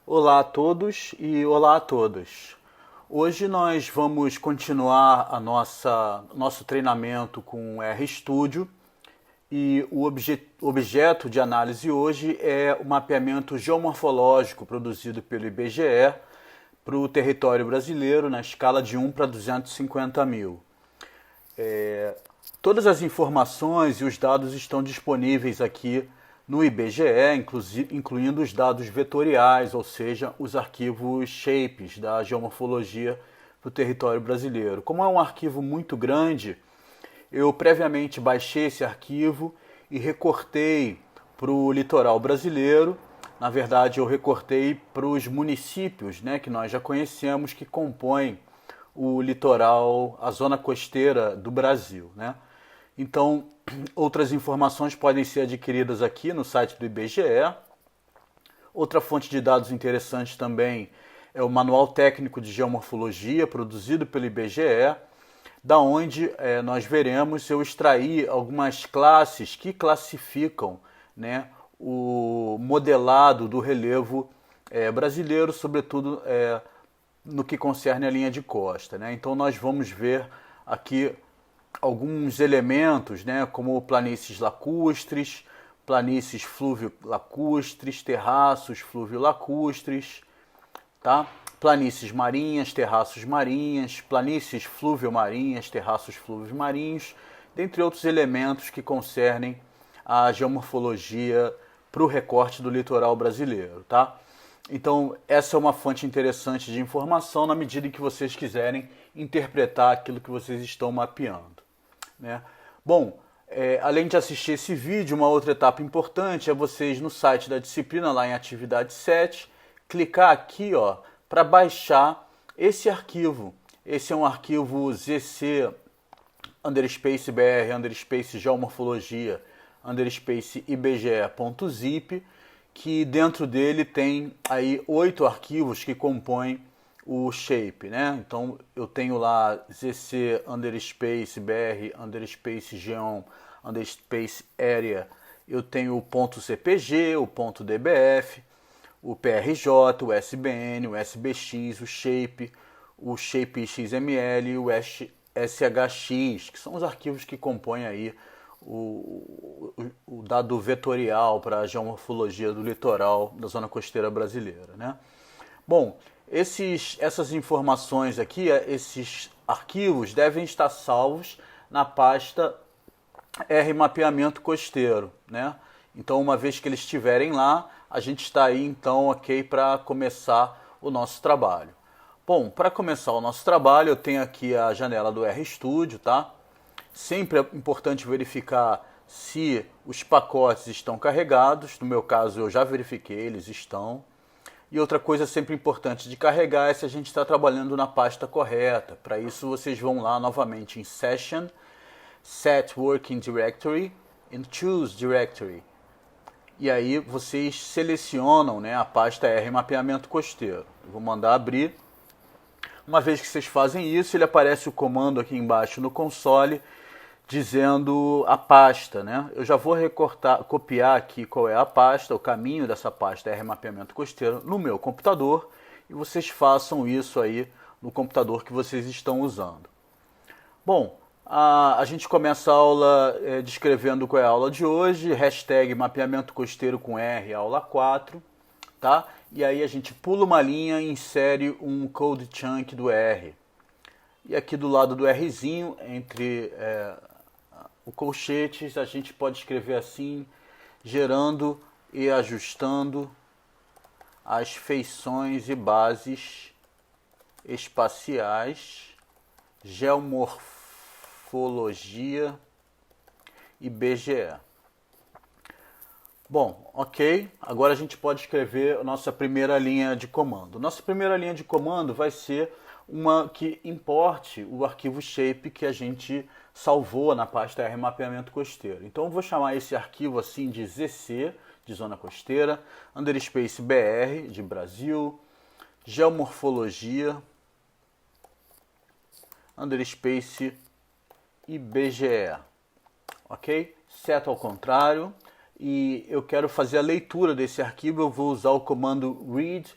Olá a todos e olá a todas. Hoje nós vamos continuar nosso treinamento com o RStudio e o objeto de análise hoje é o mapeamento geomorfológico produzido pelo IBGE para o território brasileiro na escala de 1 para 250 mil. Todas as informações e os dados estão disponíveis aqui no IBGE, incluindo os dados vetoriais, ou seja, os arquivos shapes da geomorfologia do território brasileiro. Como é um arquivo muito grande, eu previamente baixei esse arquivo e recortei para o litoral brasileiro. Na verdade, eu recortei para os municípios, né, que nós já conhecemos, que compõem o litoral, a zona costeira do Brasil, né? Então, outras informações podem ser adquiridas aqui no site do IBGE. Outra fonte de dados interessante também é o Manual Técnico de Geomorfologia, produzido pelo IBGE, da onde nós veremos eu extrair algumas classes que classificam, né, o modelado do relevo brasileiro, sobretudo no que concerne a linha de costa, né? Então nós vamos ver aqui alguns elementos, né, como planícies lacustres, planícies fluvio-lacustres, terraços fluvio-lacustres, tá? Planícies marinhas, terraços marinhas, planícies fluvio-marinhas, terraços fluvio-marinhos, dentre outros elementos que concernem a geomorfologia para o recorte do litoral brasileiro, tá? Então, essa é uma fonte interessante de informação na medida em que vocês quiserem interpretar aquilo que vocês estão mapeando, né? Bom, além de assistir esse vídeo, uma outra etapa importante é vocês no site da disciplina, lá em atividade 7, clicar aqui, ó, para baixar esse arquivo. Esse é um arquivo ZC underspace BR underspace geomorfologia underspace ibge.zip, que dentro dele tem aí 8 arquivos que compõem o shape, né? Então eu tenho lá ZC underspace BR underspace geom underspace area, eu tenho o ponto CPG, o ponto DBF, o PRJ, o SBN, o SBX, o shape XML e o SHX, que são os arquivos que compõem aí o dado vetorial para a geomorfologia do litoral da zona costeira brasileira, né? Bom, essas informações aqui, esses arquivos devem estar salvos na pasta R mapeamento costeiro, né? Então, uma vez que eles estiverem lá, a gente está aí então ok para começar o nosso trabalho. Bom, para começar o nosso trabalho, eu tenho aqui a janela do RStudio, tá? Sempre é importante verificar se os pacotes estão carregados. No meu caso, eu já verifiquei, eles estão. E outra coisa sempre importante de carregar é se a gente está trabalhando na pasta correta. Para isso, vocês vão lá novamente em Session, Set Working Directory and Choose Directory. E aí vocês selecionam, né, a pasta R mapeamento costeiro. Eu vou mandar abrir. Uma vez que vocês fazem isso, ele aparece o comando aqui embaixo no console dizendo a pasta, né? Eu já vou copiar aqui qual é a pasta, o caminho dessa pasta R mapeamento costeiro no meu computador, e vocês façam isso aí no computador que vocês estão usando. Bom, a gente começa a aula descrevendo qual é a aula de hoje, hashtag mapeamento costeiro com R, aula 4, tá? E aí a gente pula uma linha e insere um code chunk do R. E aqui do lado do Rzinho, entre o colchetes, a gente pode escrever assim, gerando e ajustando as feições e bases espaciais, geomorfologia e BGE. Bom, ok. Agora a gente pode escrever a nossa primeira linha de comando. Nossa primeira linha de comando vai ser uma que importe o arquivo shape que a gente salvou na pasta R mapeamento costeiro. Então eu vou chamar esse arquivo assim de ZC, de zona costeira, underspace BR, de Brasil, geomorfologia, underspace IBGE. Ok? Seto ao contrário. E eu quero fazer a leitura desse arquivo, eu vou usar o comando read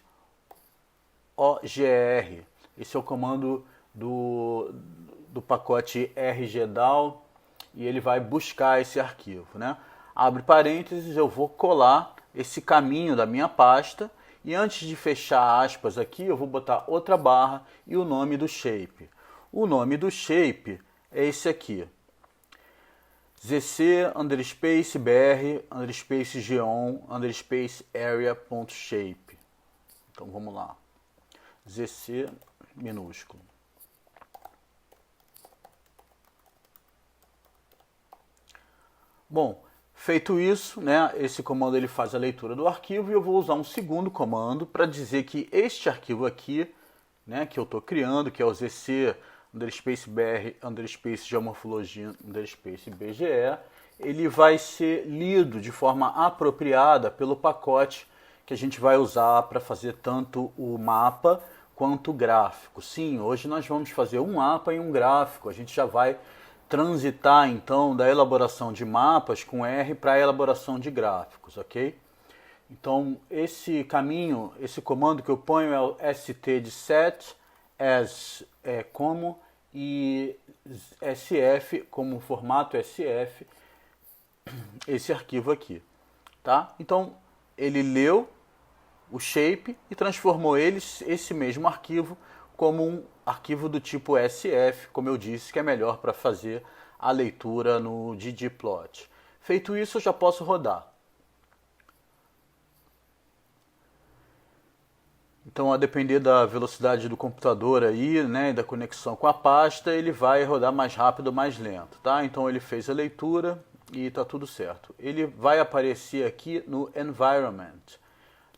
OGR. Esse é o comando do pacote rgdal e ele vai buscar esse arquivo, né? Abre parênteses, eu vou colar esse caminho da minha pasta e antes de fechar aspas aqui, eu vou botar outra barra e o nome do shape. O nome do shape é esse aqui, zc underspace br underspace geon underspace area.shape. Então vamos lá, zc minúsculo. Bom, feito isso, né, esse comando ele faz a leitura do arquivo e eu vou usar um segundo comando para dizer que este arquivo aqui, né, que eu estou criando, que é o zc underspace br underspace geomorfologia underspace bge, ele vai ser lido de forma apropriada pelo pacote que a gente vai usar para fazer tanto o mapa quanto o gráfico. Sim, hoje nós vamos fazer um mapa e um gráfico, a gente já vai transitar então da elaboração de mapas com R para a elaboração de gráficos, ok? Então esse caminho, esse comando que eu ponho é o st de set, as como e sf como formato sf, esse arquivo aqui, tá? Então ele leu o shape e transformou esse mesmo arquivo como um arquivo do tipo SF, como eu disse, que é melhor para fazer a leitura no ggplot. Feito isso, eu já posso rodar. Então, a depender da velocidade do computador aí, né, e da conexão com a pasta, ele vai rodar mais rápido ou mais lento, tá? Então, ele fez a leitura e está tudo certo. Ele vai aparecer aqui no Environment,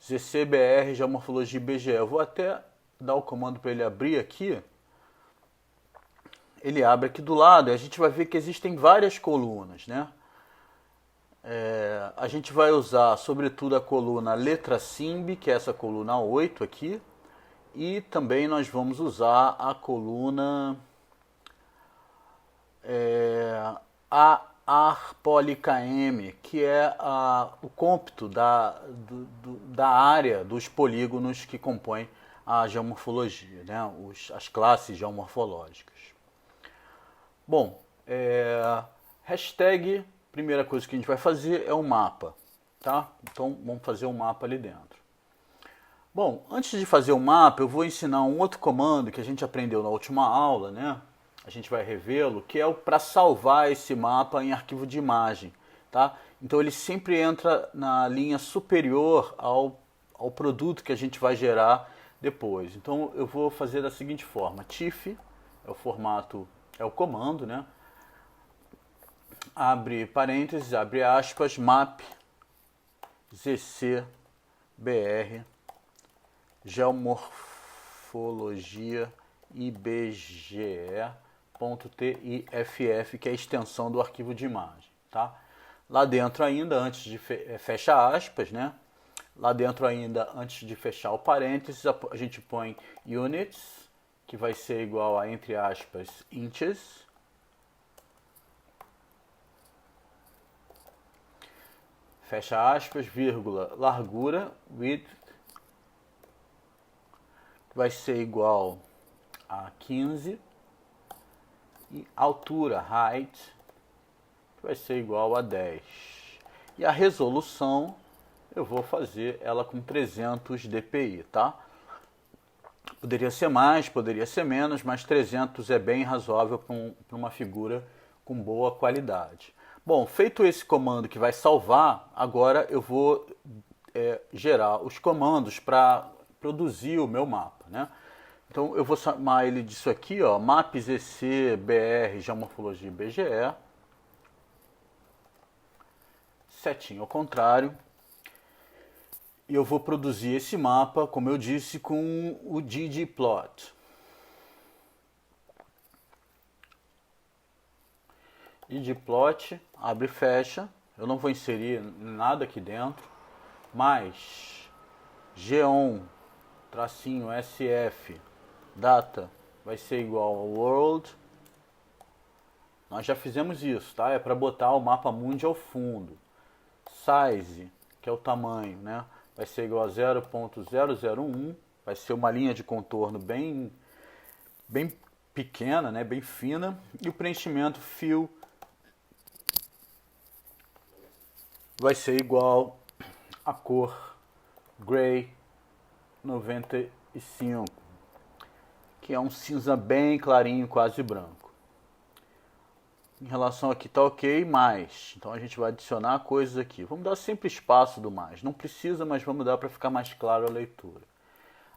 ZCBR, Geomorfologia BGE. Eu vou até dar o comando para ele abrir aqui. Ele abre aqui do lado e a gente vai ver que existem várias colunas, né? A gente vai usar sobretudo a coluna letra SIMB, que é essa coluna 8 aqui, e também nós vamos usar a coluna ARPOLYKM, que é o cômputo da área dos polígonos que compõem a geomorfologia, né? As classes geomorfológicas. Bom, hashtag, primeira coisa que a gente vai fazer é um mapa, tá? Então vamos fazer um mapa ali dentro. Bom, antes de fazer o mapa, eu vou ensinar um outro comando que a gente aprendeu na última aula, né? A gente vai revê-lo, que é para salvar esse mapa em arquivo de imagem, tá? Então ele sempre entra na linha superior ao produto que a gente vai gerar depois. Então eu vou fazer da seguinte forma: TIFF é o formato, é o comando, né? Abre parênteses, abre aspas, map zc br geomorfologia ibge.tiff, que é a extensão do arquivo de imagem, tá? Lá dentro ainda, antes de fecha aspas, né? Lá dentro ainda, antes de fechar o parênteses, a gente põe units, que vai ser igual a, entre aspas, inches. Fecha aspas, vírgula, largura, width, vai ser igual a 15. E altura, height, vai ser igual a 10. E a resolução, eu vou fazer ela com 300 dpi, tá? Poderia ser mais, poderia ser menos, mas 300 é bem razoável para uma figura com boa qualidade. Bom, feito esse comando que vai salvar, agora eu vou gerar os comandos para produzir o meu mapa, né? Então eu vou chamar ele disso aqui, ó, mapzc br geomorfologia BGE, setinho ao contrário, e eu vou produzir esse mapa, como eu disse, com o ggplot. ggplot, abre e fecha, eu não vou inserir nada aqui dentro, mas geom -sf data vai ser igual ao world. Nós já fizemos isso, tá? É para botar o mapa mundi ao fundo. Size, que é o tamanho, né? Vai ser igual a 0.001, vai ser uma linha de contorno bem pequena, né, bem fina, e o preenchimento fill vai ser igual a cor Gray 95, que é um cinza bem clarinho, quase branco. Em relação aqui tá ok, mais. Então a gente vai adicionar coisas aqui. Vamos dar sempre espaço do mais. Não precisa, mas vamos dar para ficar mais claro a leitura.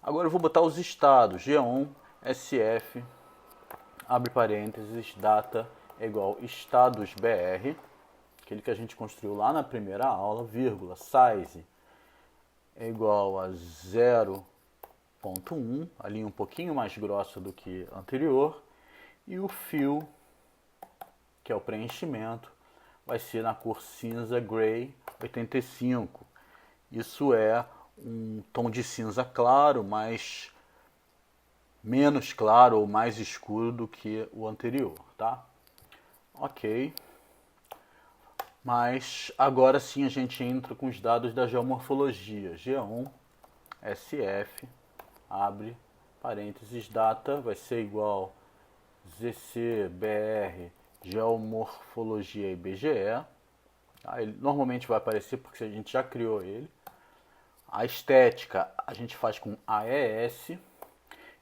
Agora eu vou botar os estados. G1, SF, abre parênteses, data é igual status BR, aquele que a gente construiu lá na primeira aula, vírgula, size é igual a 0.1, a linha um pouquinho mais grossa do que a anterior, e o fill, que é o preenchimento, vai ser na cor cinza gray 85. Isso é um tom de cinza claro, mas menos claro ou mais escuro do que o anterior, tá? Ok. Mas agora sim a gente entra com os dados da geomorfologia. G1, SF, abre parênteses, data vai ser igual ZC, BR, geomorfologia IBGE. Tá? Ele normalmente vai aparecer porque a gente já criou ele. A estética a gente faz com AES.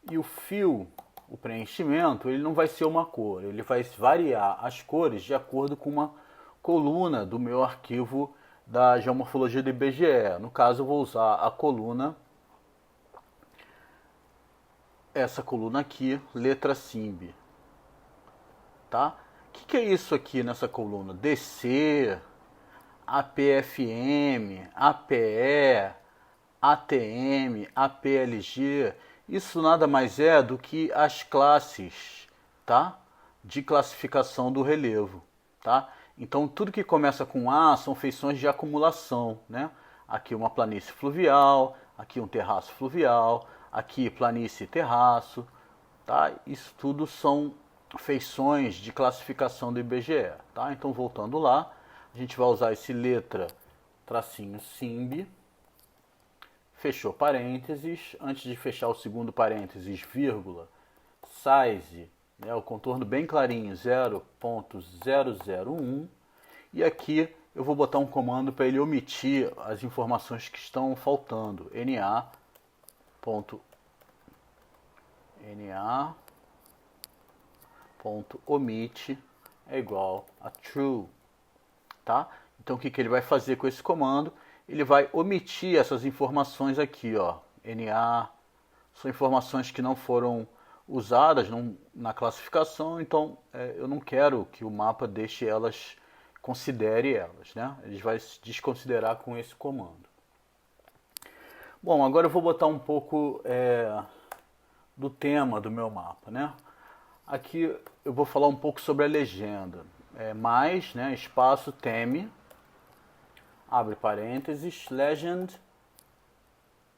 E o fill, o preenchimento, ele não vai ser uma cor. Ele vai variar as cores de acordo com uma coluna do meu arquivo da geomorfologia do IBGE. No caso, eu vou usar a coluna, essa coluna aqui, letra SIMB. Tá? O que é isso aqui nessa coluna? DC, APFM, APE, ATM, APLG. Isso nada mais é do que as classes, tá? De classificação do relevo, tá? Então tudo que começa com A são feições de acumulação, né? Aqui uma planície fluvial, aqui um terraço fluvial, aqui planície e terraço, tá? Isso tudo são feições de classificação do IBGE, tá? Então voltando lá, a gente vai usar esse letra tracinho SIMB, fechou parênteses, antes de fechar o segundo parênteses, vírgula, size, né, o contorno bem clarinho, 0.001, e aqui eu vou botar um comando para ele omitir as informações que estão faltando, na.omit é igual a true, tá? Então o que ele vai fazer com esse comando? Ele vai omitir essas informações aqui, ó, NA, são informações que não foram usadas na classificação, então eu não quero que o mapa deixe elas, considere elas, né? Ele vai se desconsiderar com esse comando. Bom, agora eu vou botar um pouco do tema do meu mapa, né? Aqui eu vou falar um pouco sobre a legenda. Mais, né, espaço, theme, abre parênteses, legend,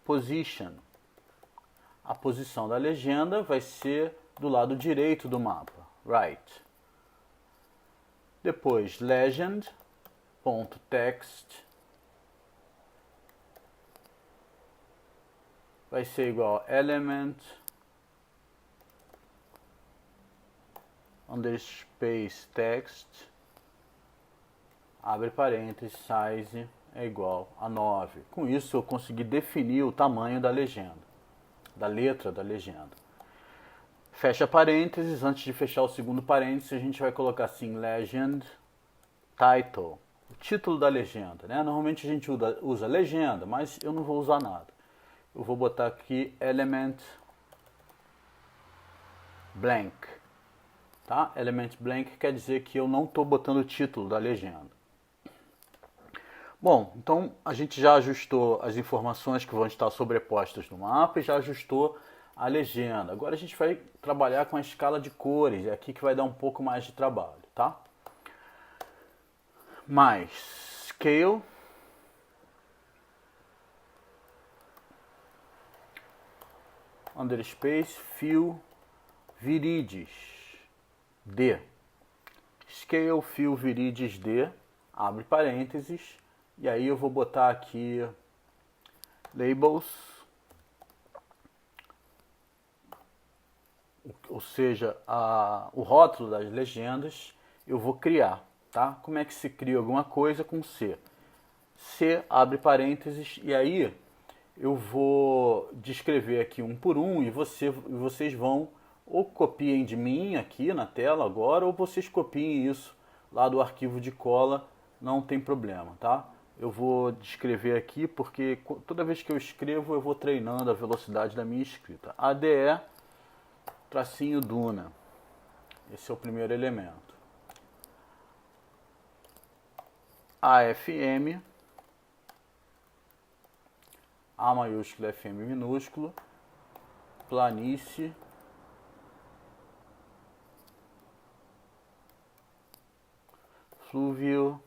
position. A posição da legenda vai ser do lado direito do mapa, right. Depois, legend.text vai ser igual a element underspace text, abre parênteses, size é igual a 9. Com isso eu consegui definir o tamanho da legenda, da letra da legenda. Fecha parênteses, antes de fechar o segundo parênteses a gente vai colocar assim, legend title, o título da legenda, né? Normalmente a gente usa legenda, mas eu não vou usar nada. Eu vou botar aqui element blank, tá? Element blank quer dizer que eu não estou botando o título da legenda. Bom, então a gente já ajustou as informações que vão estar sobrepostas no mapa e já ajustou a legenda. Agora a gente vai trabalhar com a escala de cores, é aqui que vai dar um pouco mais de trabalho, tá? Mais scale, underspace, fill, virides, D. Scale, fill, virides, D, abre parênteses, e aí eu vou botar aqui labels, ou seja, o rótulo das legendas, eu vou criar, tá? Como é que se cria alguma coisa com C? C, abre parênteses, e aí eu vou descrever aqui um por um e vocês vão ou copiem de mim aqui na tela agora, ou vocês copiem isso lá do arquivo de cola, não tem problema, tá? Eu vou descrever aqui porque toda vez que eu escrevo eu vou treinando a velocidade da minha escrita. ADE, tracinho Duna, esse é o primeiro elemento. AFM, A maiúsculo, FM minúsculo, planície, flúvio,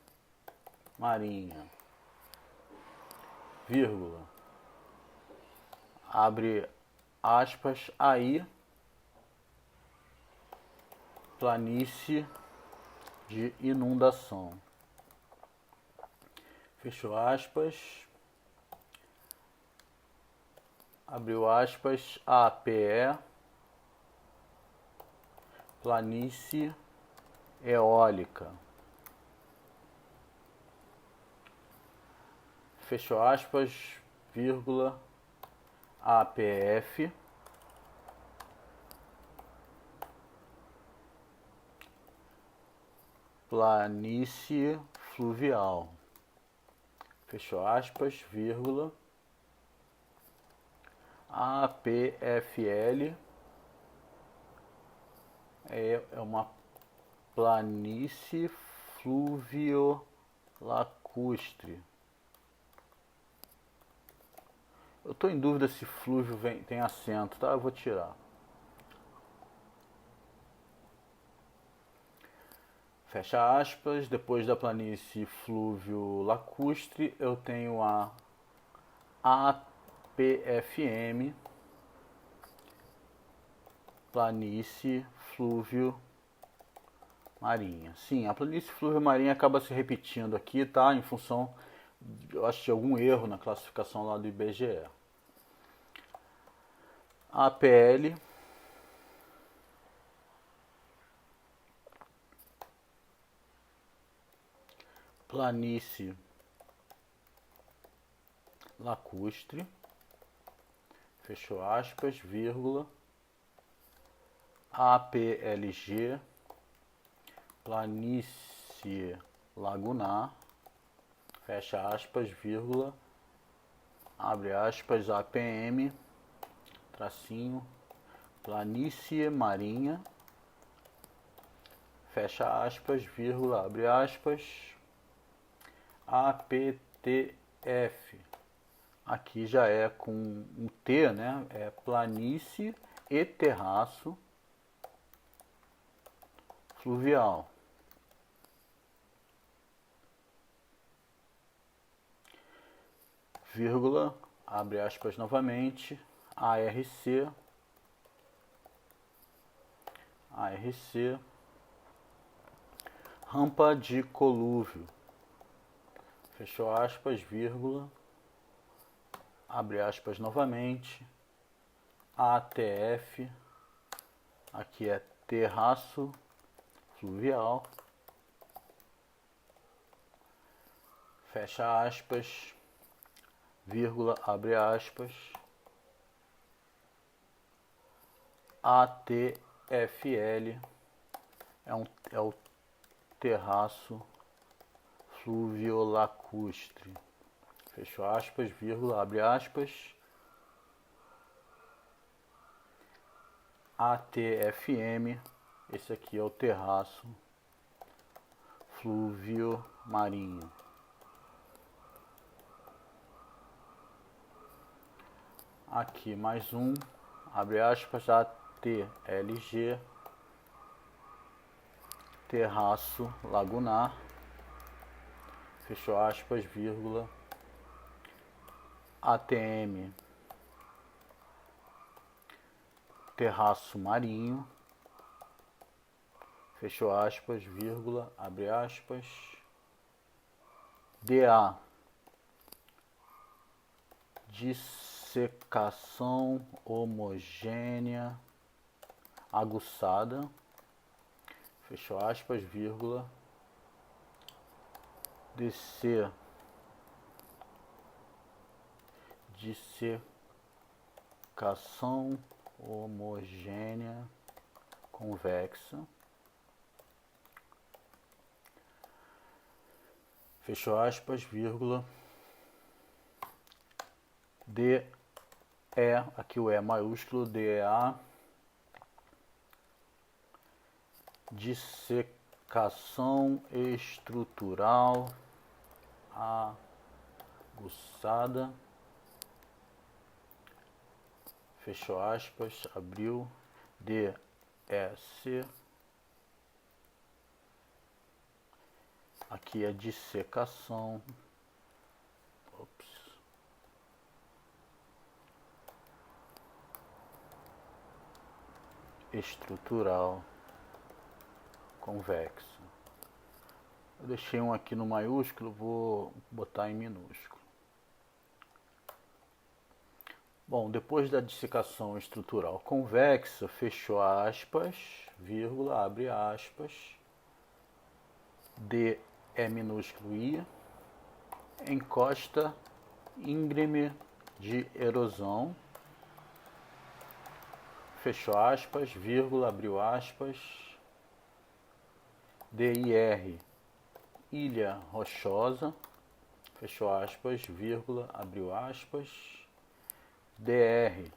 marinha, vírgula, abre aspas, aí, planície de inundação, fechou aspas, abriu aspas, APE, planície eólica, fechou aspas, vírgula, APF, planície fluvial, fechou aspas, vírgula, APFL é uma planície fluvio-lacustre. Eu estou em dúvida se flúvio tem acento, tá? Eu vou tirar. Fecha aspas. Depois da planície flúvio-lacustre, eu tenho a APFM, planície flúvio-marinha. Sim, a planície flúvio-marinha acaba se repetindo aqui, tá? Em função, eu acho, de algum erro na classificação lá do IBGE. APL, planície lacustre, fechou aspas, vírgula, APLG, planície lagunar, fecha aspas, vírgula, abre aspas, APM, tracinho, planície marinha, fecha aspas, vírgula, abre aspas, APTF, aqui já é com um T, né? É planície e terraço fluvial. Vírgula, abre aspas novamente, ARC, rampa de colúvio, fechou aspas, vírgula, abre aspas novamente, ATF, aqui é terraço fluvial, fecha aspas, vírgula, abre aspas, ATFL é o terraço fluviolacustre, fechou aspas, vírgula, abre aspas, ATFM, esse aqui é o terraço flúvio marinho. Aqui mais um, abre aspas, ATLG, terraço lagunar, fechou aspas, vírgula, ATM, terraço marinho, fechou aspas, vírgula, abre aspas, DA, dissecação homogênea, aguçada, fechou aspas, vírgula, dissecação homogênea convexa, fechou aspas, vírgula, DE, aqui o E maiúsculo, DEA, dissecação estrutural aguçada, fechou aspas, abriu, DEC, aqui é dissecação, estrutural convexa. Eu deixei um aqui no maiúsculo, vou botar em minúsculo. Bom, depois da dissecação estrutural convexa, fechou aspas, vírgula, abre aspas, D é minúsculo I, encosta íngreme de erosão, fechou aspas, vírgula, abriu aspas, DIR, ilha rochosa, fechou aspas, vírgula, abriu aspas, DR,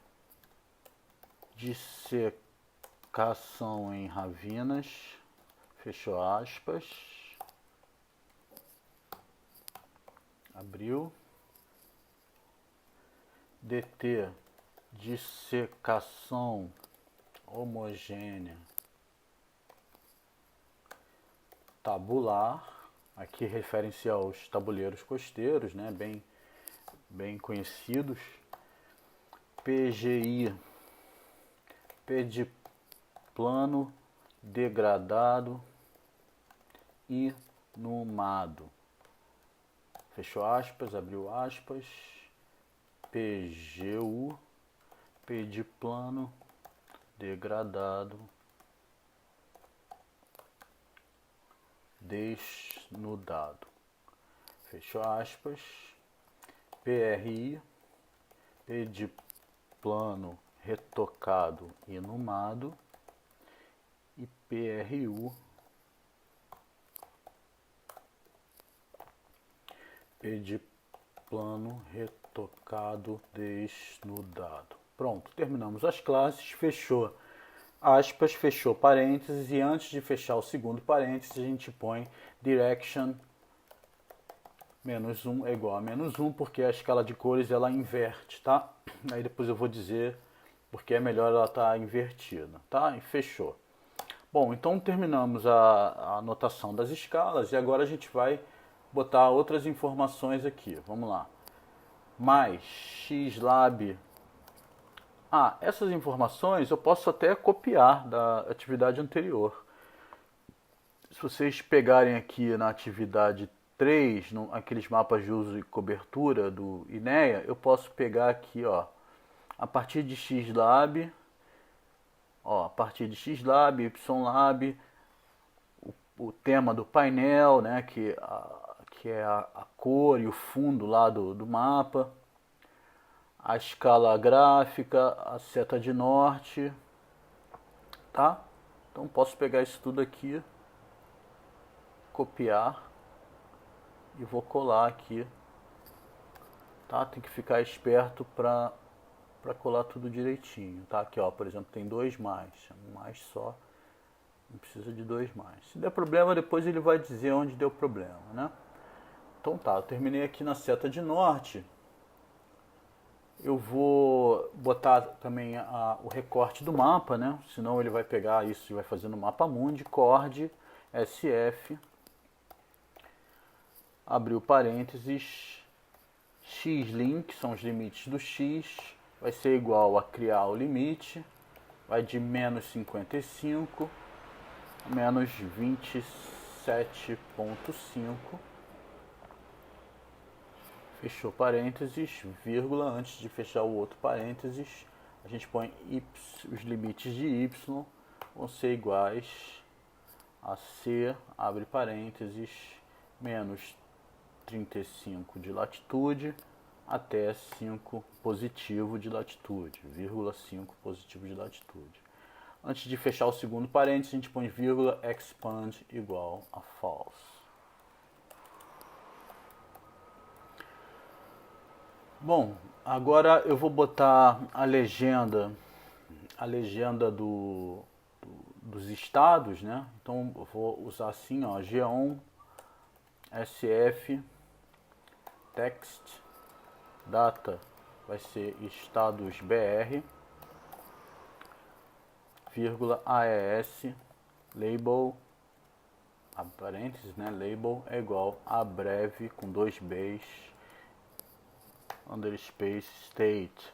dissecação em ravinas, fechou aspas, abriu, DT, dissecação homogênea tabular, aqui refere-se aos tabuleiros costeiros, né, bem conhecidos. PGI, plano degradado inumado, fechou aspas, abriu aspas, PGU, plano degradado desnudado, fechou aspas, PRI, plano retocado inumado, e PRU, plano retocado desnudado. Pronto, terminamos as classes, fechou aspas, fechou parênteses, e antes de fechar o segundo parênteses, a gente põe direction -1 é igual a -1, porque a escala de cores ela inverte, tá? Aí depois eu vou dizer porque é melhor ela estar invertida, tá? E fechou. Bom, então terminamos a anotação das escalas e agora a gente vai botar outras informações aqui. Vamos lá. Mais xlab. Essas informações eu posso até copiar da atividade anterior. Se vocês pegarem aqui na atividade 3, aqueles mapas de uso e cobertura do INEA, eu posso pegar aqui, ó, a partir de xlab, a partir de xlab, ylab, o tema do painel, né, que é a cor e o fundo lá do mapa, a escala gráfica, a seta de norte, tá? Então posso pegar isso tudo aqui, copiar e vou colar aqui, tá? Tem que ficar esperto para colar tudo direitinho, tá? Aqui, ó, por exemplo, tem 2 mais, um mais só, não precisa de 2 mais. Se der problema, depois ele vai dizer onde deu problema, né? Então tá, eu terminei aqui na seta de norte. Eu vou botar também o recorte do mapa, né? Senão ele vai pegar isso e vai fazer no mapa mundi, cord, SF, abriu parênteses, xlim, que são os limites do x, vai ser igual a criar o limite, vai de menos 55 a menos 27,5, fechou parênteses, vírgula, antes de fechar o outro parênteses, a gente põe os limites de y, vão ser iguais a C, abre parênteses, menos 35 de latitude até 5 positivo de latitude, vírgula 5 positivo de latitude. Antes de fechar o segundo parênteses, a gente põe vírgula expand igual a false. Bom, agora eu vou botar a legenda dos estados, né? Então eu vou usar assim, ó, G1 SF text data vai ser estados BR, vírgula AES label, abre parênteses, né? Label é igual a breve com 2 Bs underspace state.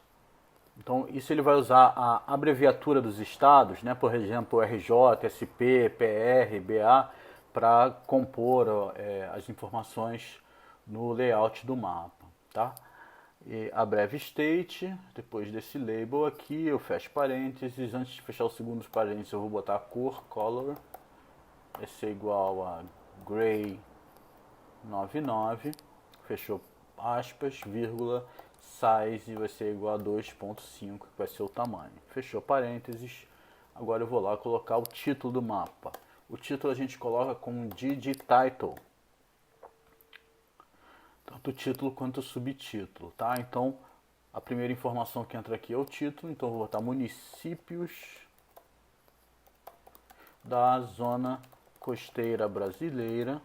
Então isso ele vai usar a abreviatura dos estados, né? Por exemplo, RJ, SP, PR, BA, para compor as informações no layout do mapa, tá? E abreve state, depois desse label aqui, eu fecho parênteses. Antes de fechar o segundo parênteses, eu vou botar a cor, color, vai ser igual a gray 99, fechou aspas, vírgula, size vai ser igual a 2.5, que vai ser o tamanho. Fechou parênteses. Agora eu vou lá colocar o título do mapa. O título a gente coloca como DigiTitle, tanto o título quanto o subtítulo, tá? Então, a primeira informação que entra aqui é o título, então eu vou botar municípios da zona costeira brasileira,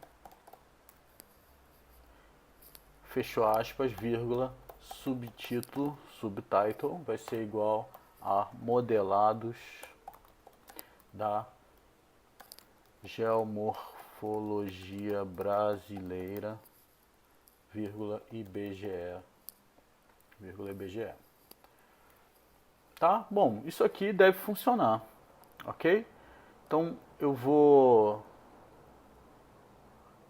fechou aspas, vírgula, subtítulo, subtitle, vai ser igual a modelados da geomorfologia brasileira, vírgula IBGE, vírgula IBGE. Tá? Bom, isso aqui deve funcionar, ok? Então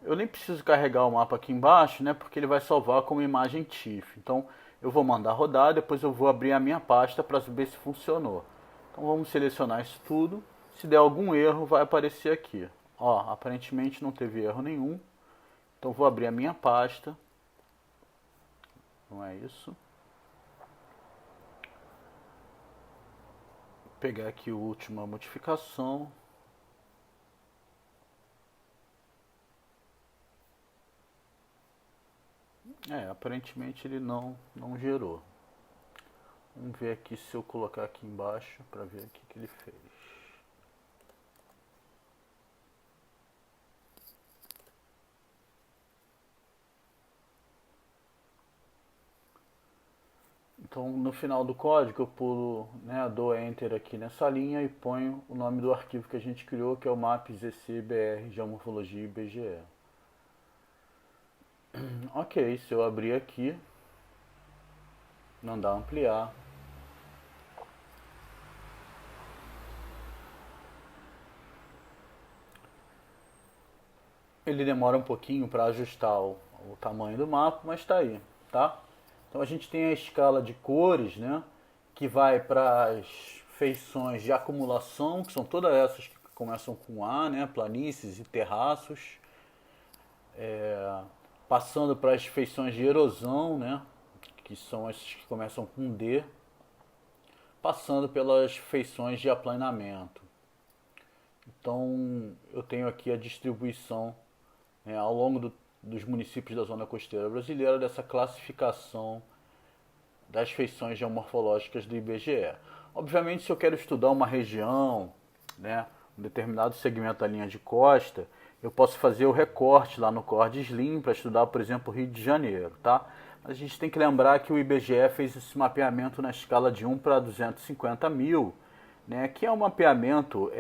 eu nem preciso carregar o mapa aqui embaixo, né? Porque ele vai salvar como imagem TIFF. Então eu vou mandar rodar, depois eu vou abrir a minha pasta para ver se funcionou. Então vamos selecionar isso tudo. Se der algum erro, vai aparecer aqui. Ó, aparentemente não teve erro nenhum. Então vou abrir a minha pasta. Não é isso. Vou pegar aqui a última modificação. Aparentemente ele não gerou. Vamos ver aqui se eu colocar aqui embaixo para ver o que ele fez. Então no final do código eu pulo, né, dou Enter aqui nessa linha e ponho o nome do arquivo que a gente criou, que é o mapzcbr geomorfologia IBGE. Ok, se eu abrir aqui, mandar ampliar, ele demora um pouquinho para ajustar o tamanho do mapa, mas está aí, tá? Então a gente tem a escala de cores, né, que vai para as feições de acumulação, que são todas essas que começam com A, né, planícies e terraços, passando para as feições de erosão, né, que são essas que começam com D, passando pelas feições de aplanamento. Então eu tenho aqui a distribuição, né, ao longo dos municípios da zona costeira brasileira dessa classificação das feições geomorfológicas do IBGE. Obviamente, se eu quero estudar uma região, né, um determinado segmento da linha de costa, eu posso fazer o recorte lá no CordSlim para estudar, por exemplo, Rio de Janeiro, tá? Mas a gente tem que lembrar que o IBGE fez esse mapeamento na escala de 1 para 250 mil, né, que é um mapeamento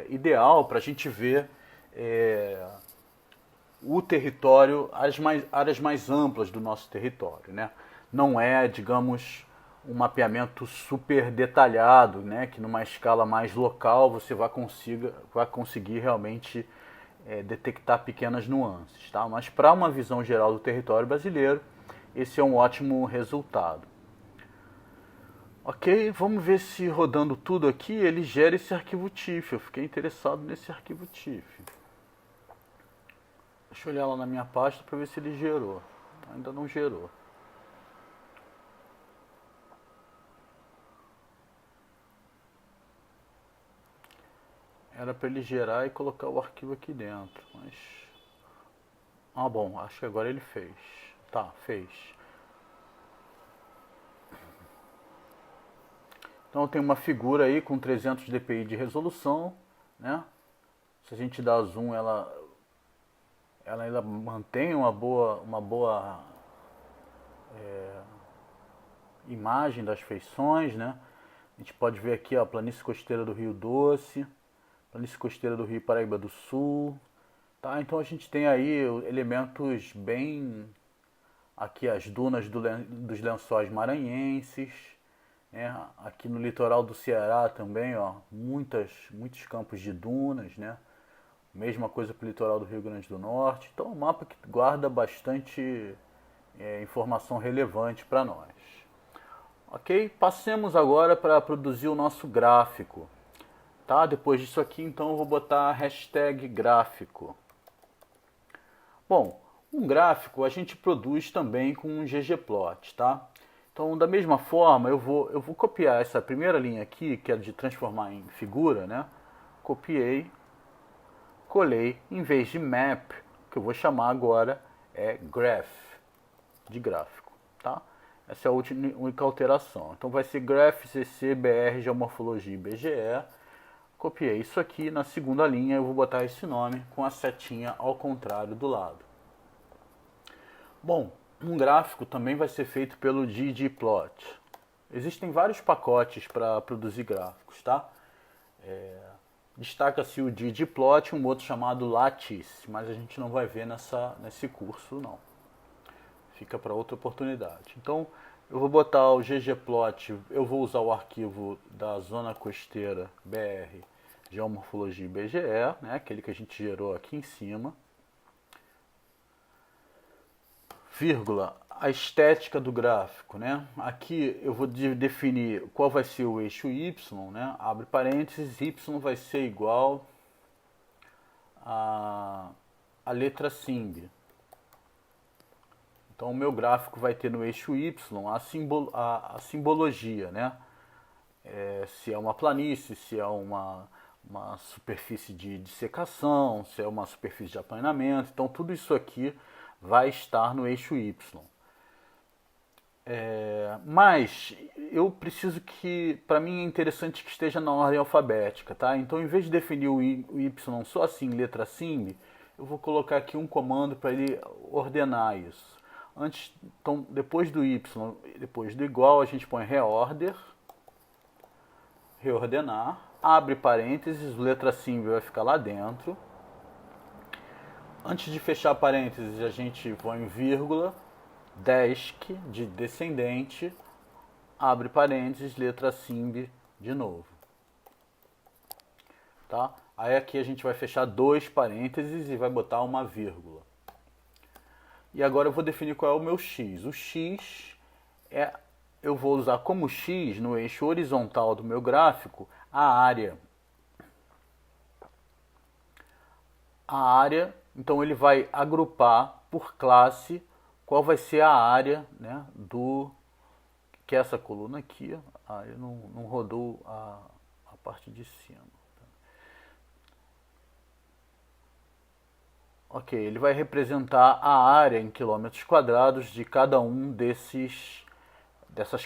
ideal para a gente ver o território, áreas mais amplas do nosso território, né? Não é, digamos, um mapeamento super detalhado, né? Que numa escala mais local você vai conseguir realmente detectar pequenas nuances, tá? Mas para uma visão geral do território brasileiro, esse é um ótimo resultado. Ok, vamos ver se rodando tudo aqui ele gera esse arquivo TIFF. Eu fiquei interessado nesse arquivo TIFF. Deixa eu olhar lá na minha pasta para ver se ele gerou. Ainda não gerou. Era para ele gerar e colocar o arquivo aqui dentro, mas... Ah, bom, acho que agora ele fez. Tá, fez. Então tem uma figura aí com 300 dpi de resolução, né? Se a gente dá zoom, ela ainda mantém uma boa imagem das feições, né? A gente pode ver aqui, ó, a planície costeira do Rio Doce, planície costeira do Rio Paraíba do Sul, tá? Então a gente tem aí elementos bem... Aqui as dunas dos lençóis maranhenses, né? Aqui no litoral do Ceará também, ó, muitos campos de dunas, né? Mesma coisa para o litoral do Rio Grande do Norte. Então é um mapa que guarda bastante informação relevante para nós. Ok? Passemos agora para produzir o nosso gráfico. Tá? Depois disso aqui, então, eu vou botar a hashtag gráfico. Bom, um gráfico a gente produz também com um ggplot, tá? Então, da mesma forma, eu vou copiar essa primeira linha aqui, que é de transformar em figura, né? Copiei, colei, em vez de map, que eu vou chamar agora é graph, de gráfico, tá? Essa é a única alteração. Então vai ser graph cc br geomorfologia IBGE. Copiei isso aqui, na segunda linha eu vou botar esse nome com a setinha ao contrário do lado. Bom, um gráfico também vai ser feito pelo ggplot. Existem vários pacotes para produzir gráficos, tá? Destaca-se o ggplot e um outro chamado Lattice, mas a gente não vai ver nesse curso, não. Fica para outra oportunidade. Então, eu vou botar o ggplot, eu vou usar o arquivo da zona costeira BR Geomorfologia IBGE, né, aquele que a gente gerou aqui em cima. Vírgula, a estética do gráfico, né? Aqui eu vou definir qual vai ser o eixo Y, né? Abre parênteses, Y vai ser igual a letra SIMB. Então o meu gráfico vai ter no eixo Y a simbologia, né? Se é uma planície, se é uma superfície de dissecação, se é uma superfície de aplanamento. Então tudo isso aqui vai estar no eixo Y. Mas eu preciso que, para mim é interessante que esteja na ordem alfabética, tá? Então em vez de definir o Y só assim, letra SIMB, eu vou colocar aqui um comando para ele ordenar isso. Então, depois do Y, depois do igual, a gente põe reorder, reordenar, abre parênteses, letra SIMB vai ficar lá dentro. Antes de fechar parênteses, a gente põe vírgula, desk, de descendente, abre parênteses, letra SIMB de novo. Tá? Aí aqui a gente vai fechar dois parênteses e vai botar uma vírgula. E agora eu vou definir qual é o meu x. O x eu vou usar como x no eixo horizontal do meu gráfico a área. A área, então ele vai agrupar por classe qual vai ser a área, né, que é essa coluna aqui. A área não rodou a parte de cima. Ok, ele vai representar a área em quilômetros quadrados de cada um dessas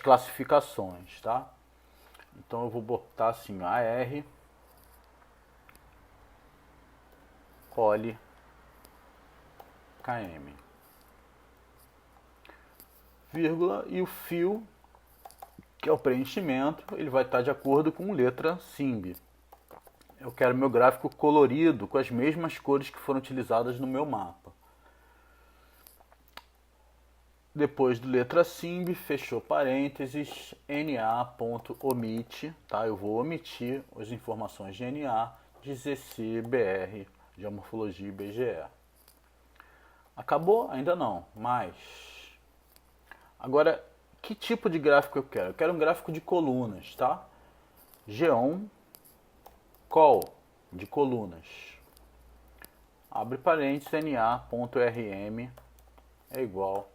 classificações, tá? Então eu vou botar assim, AR, poli, km, vírgula, e o fio, que é o preenchimento, ele vai estar de acordo com letra SIMB. Eu quero meu gráfico colorido com as mesmas cores que foram utilizadas no meu mapa. Depois do letra SIMB, fechou parênteses, na.omit, tá? Eu vou omitir as informações de NA, de ZC, BR, Geomorfologia IBGE. Acabou? Ainda não, mas... Agora, Que tipo de gráfico eu quero? Eu quero um gráfico de colunas, tá? Geom col de colunas. Abre parênteses, na.rm é igual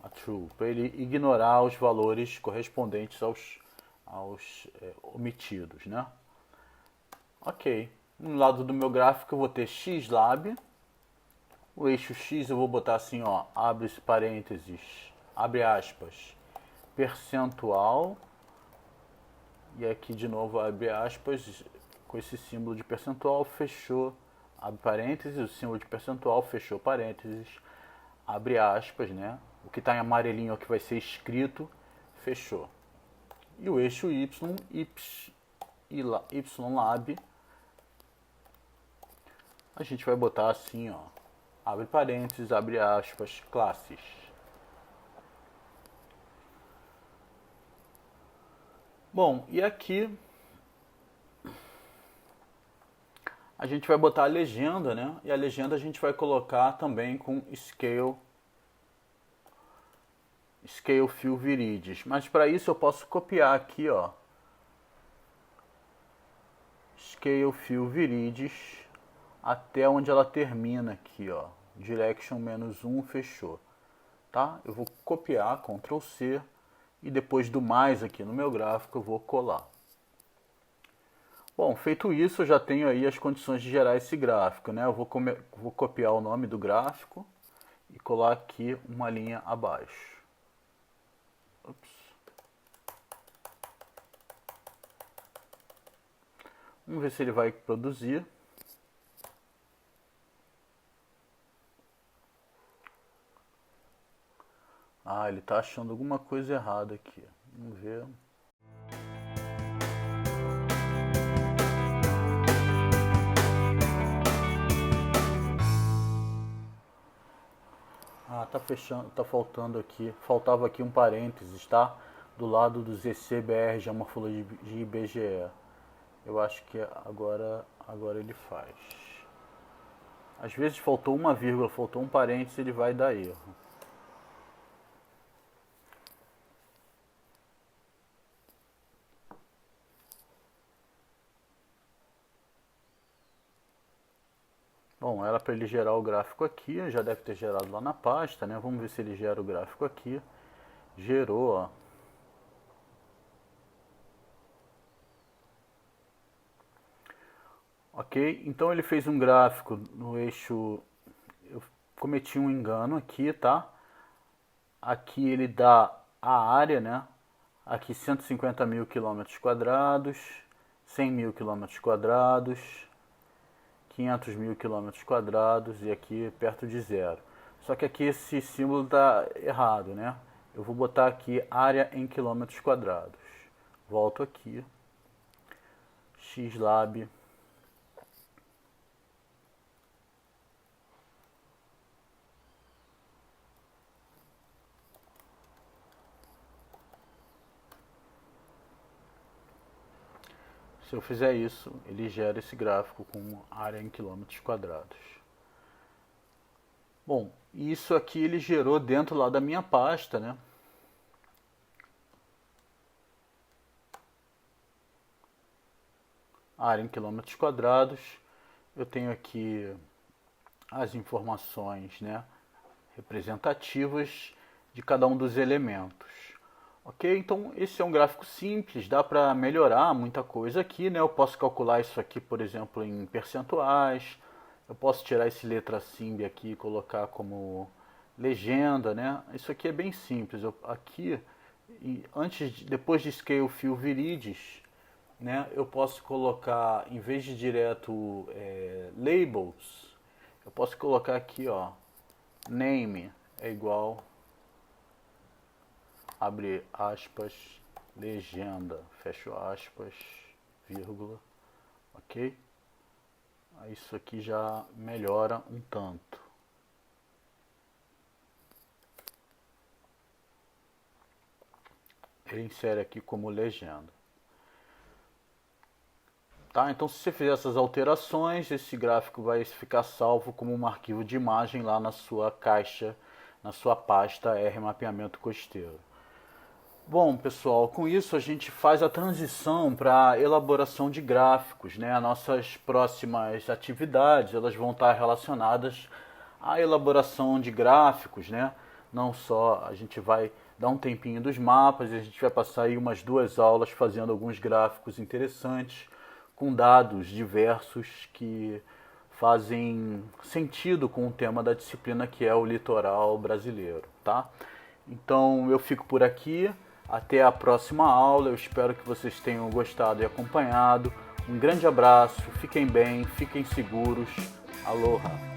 a true, para ele ignorar os valores correspondentes aos omitidos, né? Ok. No lado do meu gráfico eu vou ter xlab. O eixo x eu vou botar assim, ó, abre parênteses, abre aspas, percentual. E aqui de novo abre aspas, com esse símbolo de percentual, fechou, abre parênteses, o símbolo de percentual, fechou parênteses, abre aspas, né? O que está em amarelinho é o que vai ser escrito, fechou. E o eixo y, ylab, a gente vai botar assim, ó, abre parênteses, abre aspas, classes. Bom, e aqui a gente vai botar a legenda, né? E a legenda a gente vai colocar também com Scale Fill Virides. Mas para isso eu posso copiar aqui, ó, Scale Fill Virides até onde ela termina aqui, ó, Direction -1, fechou, tá? Eu vou copiar, Ctrl C, e depois do mais aqui no meu gráfico eu vou colar. Bom, feito isso, eu já tenho aí as condições de gerar esse gráfico, né? Eu vou copiar o nome do gráfico e colar aqui uma linha abaixo. Ups. Vamos ver se ele vai produzir. Ah, ele está achando alguma coisa errada aqui. Vamos ver. Ah, tá fechando, tá faltando aqui. Faltava aqui um parênteses, tá? Do lado do ZCBR, Geomorfologia IBGE. Eu acho que agora ele faz. Às vezes faltou uma vírgula, faltou um parênteses, ele vai dar erro. Bom, era para ele gerar o gráfico aqui, já deve ter gerado lá na pasta, né? Vamos ver se ele gera o gráfico aqui. Gerou, ó. Ok, então ele fez um gráfico no eixo. Eu cometi um engano aqui, tá? Aqui ele dá a área, né? Aqui 150 mil quilômetros quadrados, 100 mil quilômetros quadrados, 500 mil quilômetros quadrados e aqui perto de zero. Só que aqui esse símbolo está errado, né? Eu vou botar aqui área em quilômetros quadrados. Volto aqui, xlab. Se eu fizer isso, ele gera esse gráfico com área em quilômetros quadrados. Bom, isso aqui ele gerou dentro lá da minha pasta, né? Área em quilômetros quadrados. Eu tenho aqui as informações, né, representativas de cada um dos elementos. Ok? Então esse é um gráfico simples, dá para melhorar muita coisa aqui, né? Eu posso calcular isso aqui, por exemplo, em percentuais. Eu posso tirar esse letra simb aqui e colocar como legenda, né? Isso aqui é bem simples. Aqui, depois de Scale Fill Virides, né, eu posso colocar, em vez de direto labels, eu posso colocar aqui, ó, name é igual, abre aspas, legenda, fecho aspas, vírgula, ok? Isso aqui já melhora um tanto. Ele insere aqui como legenda. Tá? Então se você fizer essas alterações, esse gráfico vai ficar salvo como um arquivo de imagem lá na sua caixa, na sua pasta R Mapeamento Costeiro. Bom, pessoal, com isso a gente faz a transição para a elaboração de gráficos, né? As nossas próximas atividades, elas vão estar relacionadas à elaboração de gráficos, né? Não só a gente vai dar um tempinho dos mapas, a gente vai passar aí umas 2 aulas fazendo alguns gráficos interessantes com dados diversos que fazem sentido com o tema da disciplina que é o litoral brasileiro, tá? Então eu fico por aqui. Até a próxima aula. Eu espero que vocês tenham gostado e acompanhado. Um grande abraço, fiquem bem, fiquem seguros. Aloha!